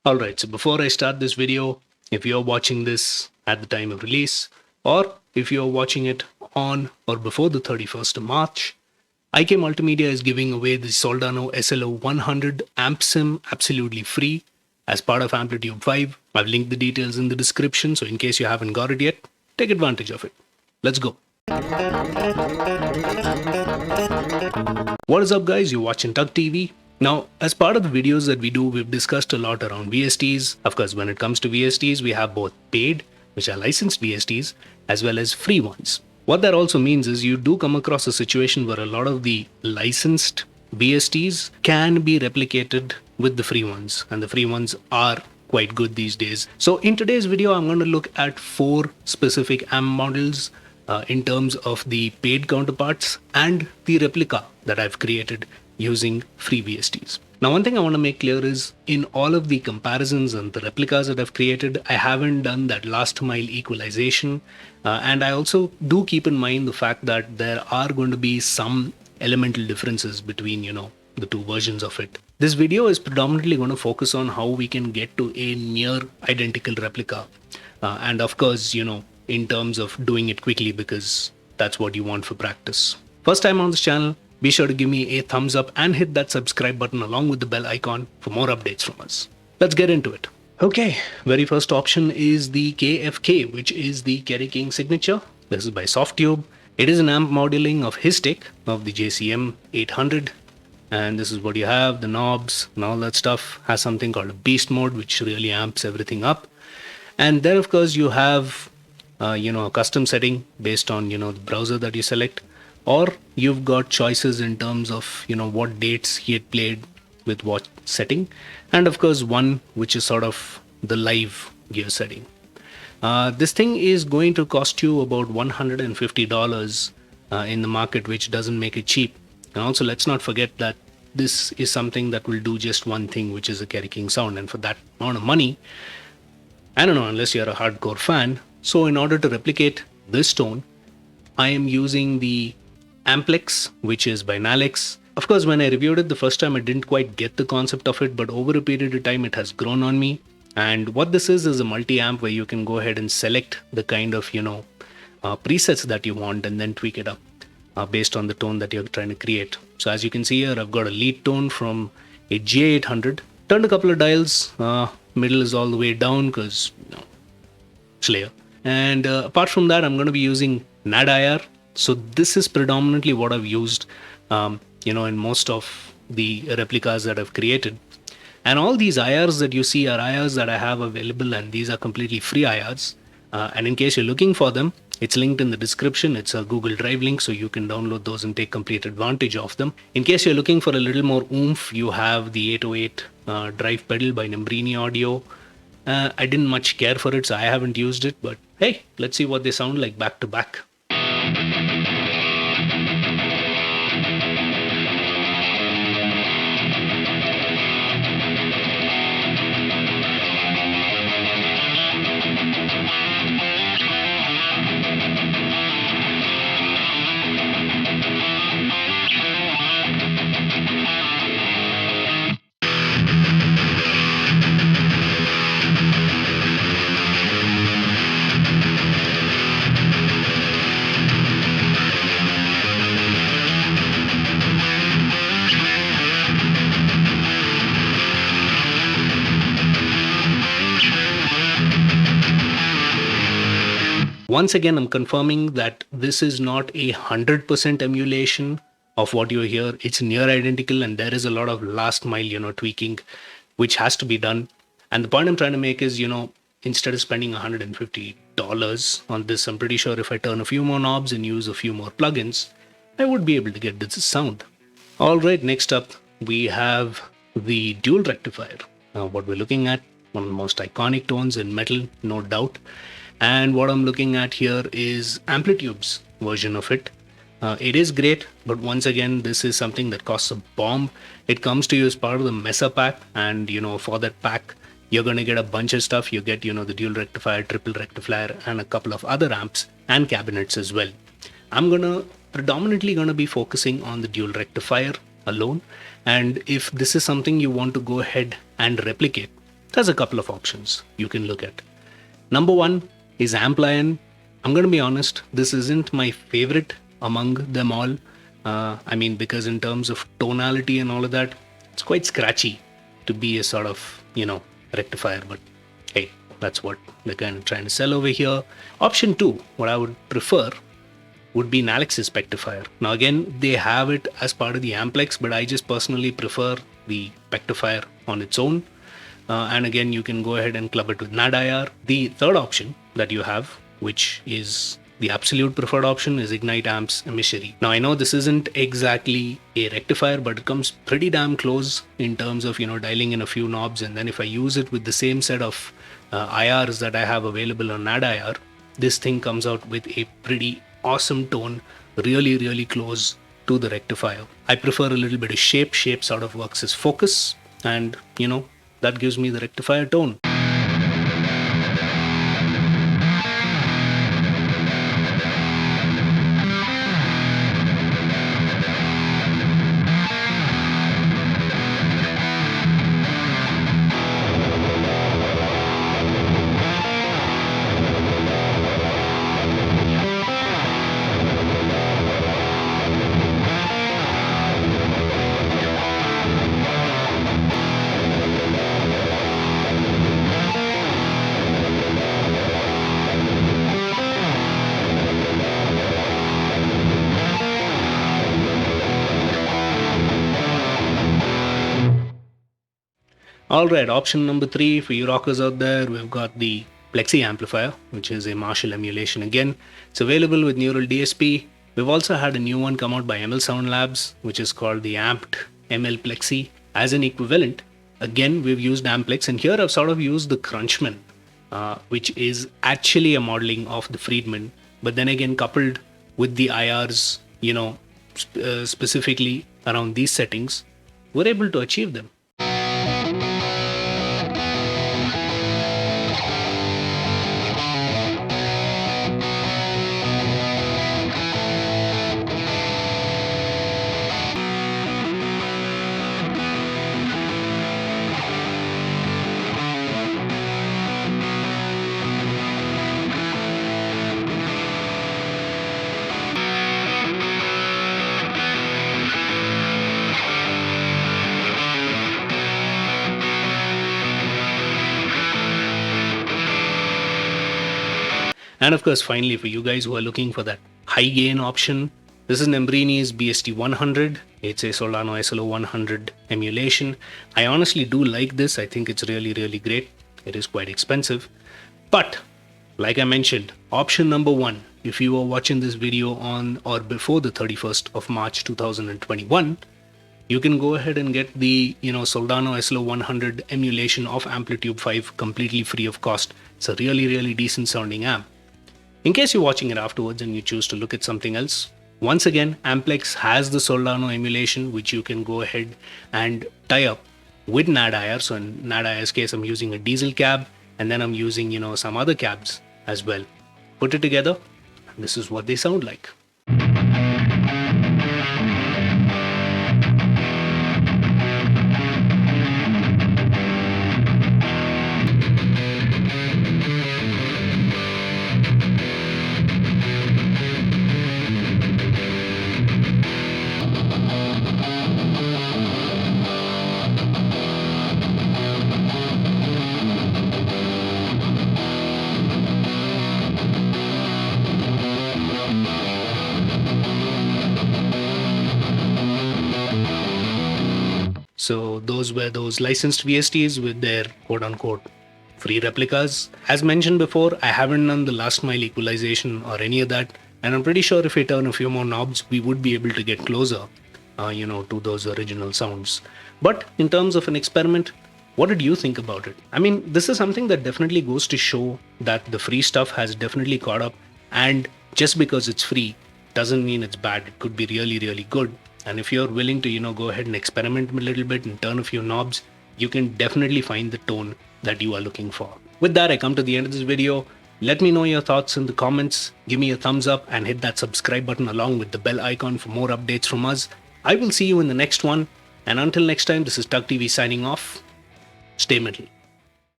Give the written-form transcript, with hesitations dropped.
Alright, so before I start this video, if you're watching this at the time of release, or if you're watching it on or before the 31st of March, IK Multimedia is giving away the Soldano SLO 100 Ampsim absolutely free as part of Amplitude 5. I've linked the details in the description, so in case you haven't got it yet, take advantage of it. Let's go. What is up, guys? You're watching TUGGtv. Now, as part of the videos that we do, we've discussed a lot around VSTs. Of course, when it comes to VSTs, we have both paid, which are licensed VSTs, as well as free ones. What that also means is you do come across a situation where a lot of the licensed VSTs can be replicated with the free ones, and the free ones are quite good these days. So in today's video, I'm going to look at 4 specific AMP models in terms of the paid counterparts and the replica that I've created using free VSTs. Now, one thing I want to make clear is in all of the comparisons and the replicas that I've created, I haven't done that last mile equalization. And I also do keep in mind the fact that there are going to be some elemental differences between, the two versions of it. This video is predominantly going to focus on how we can get to a near identical replica. And of course, in terms of doing it quickly, because that's what you want for practice. First time on this channel, be sure to give me a thumbs up and hit that subscribe button along with the bell icon for more updates from us. Let's get into it. Okay, very first option is the KFK, which is the Kerry King signature. This is by Softtube. It is an amp modeling of his take of the JCM 800. And this is what you have, the knobs and all that stuff. Has something called a beast mode, which really amps everything up. And then of course you have a custom setting based on the browser that you select, or you've got choices in terms of what dates he had played with what setting, and of course one which is sort of the live gear setting. This thing is going to cost you about $150 in the market, which doesn't make it cheap. And also, let's not forget that this is something that will do just one thing, which is a Kerry King sound. And for that amount of money, I don't know, unless you're a hardcore fan. So in order to replicate this tone, I am using the Amplex, which is by Nalex. Of course, when I reviewed it the first time, I didn't quite get the concept of it, but over a period of time, it has grown on me. And what this is a multi-amp where you can go ahead and select the kind of, presets that you want and then tweak it up based on the tone that you're trying to create. So as you can see here, I've got a lead tone from a J800. Turned a couple of dials. Middle is all the way down because, Slayer. And apart from that, I'm going to be using NAD-IR. So this is predominantly what I've used, in most of the replicas that I've created. And all these IRs that you see are IRs that I have available, and these are completely free IRs. And in case you're looking for them, it's linked in the description. It's a Google Drive link, so you can download those and take complete advantage of them. In case you're looking for a little more oomph, you have the 808 drive pedal by Nambrini Audio. I didn't much care for it, so I haven't used it, but hey, let's see what they sound like back to back. Once again, I'm confirming that this is not a 100% emulation of what you hear. It's near identical, and there is a lot of last mile, tweaking, which has to be done. And the point I'm trying to make is, instead of spending $150 on this, I'm pretty sure if I turn a few more knobs and use a few more plugins, I would be able to get this sound. All right, next up, we have the dual rectifier. Now, what we're looking at, one of the most iconic tones in metal, no doubt. And what I'm looking at here is Amplitude's version of it. It is great, but once again, this is something that costs a bomb. It comes to you as part of the Mesa pack, and for that pack, you're going to get a bunch of stuff. You get, the dual rectifier, triple rectifier, and a couple of other amps and cabinets as well. I'm predominantly going to be focusing on the dual rectifier alone. And if this is something you want to go ahead and replicate, there's a couple of options you can look at. Number one is Amplion. I'm going to be honest, this isn't my favorite among them all. Because in terms of tonality and all of that, it's quite scratchy to be a sort of, rectifier. But hey, that's what they're kind of trying to sell over here. Option two, what I would prefer would be Nalex's Rectifier. Now again, they have it as part of the Amplex, but I just personally prefer the Rectifier on its own. And again, you can go ahead and club it with NAD-IR. The third option that you have, which is the absolute preferred option, is Ignite Amps Emissary. Now I know this isn't exactly a rectifier, but it comes pretty damn close in terms of, dialing in a few knobs. And then if I use it with the same set of IRs that I have available on NAD-IR, this thing comes out with a pretty awesome tone, really, really close to the rectifier. I prefer a little bit of shape. Shape sort of works as focus, and that gives me the rectifier tone. Alright, option number 3 for you rockers out there, we've got the Plexi Amplifier, which is a Marshall emulation again. It's available with Neural DSP. We've also had a new one come out by ML Sound Labs, which is called the Amped ML Plexi. As an equivalent, again, we've used Amplex, and here I've sort of used the Crunchman, which is actually a modeling of the Friedman, but then again coupled with the IRs, specifically around these settings, we're able to achieve them. And of course, finally, for you guys who are looking for that high gain option, this is Nembrini's BST100. It's a Soldano SLO100 emulation. I honestly do like this. I think it's really, really great. It is quite expensive. But like I mentioned, option number 1, if you are watching this video on or before the 31st of March 2021, you can go ahead and get the Soldano SLO100 emulation of Amplitude 5 completely free of cost. It's a really, really decent sounding amp. In case you're watching it afterwards and you choose to look at something else, once again, Amplex has the Soldano emulation, which you can go ahead and tie up with NAD-IR. So in NAD-IR's case, I'm using a diesel cab, and then I'm using, some other cabs as well. Put it together, and this is what they sound like. So those were those licensed VSTs with their quote-unquote free replicas. As mentioned before, I haven't done the last mile equalization or any of that, and I'm pretty sure if we turn a few more knobs, we would be able to get closer, to those original sounds. But in terms of an experiment, what did you think about it? I mean, this is something that definitely goes to show that the free stuff has definitely caught up, and just because it's free doesn't mean it's bad. It could be really, really good. And if you're willing to, go ahead and experiment a little bit and turn a few knobs, you can definitely find the tone that you are looking for. With that, I come to the end of this video. Let me know your thoughts in the comments. Give me a thumbs up and hit that subscribe button along with the bell icon for more updates from us. I will see you in the next one. And until next time, this is TUGGtv signing off. Stay metal.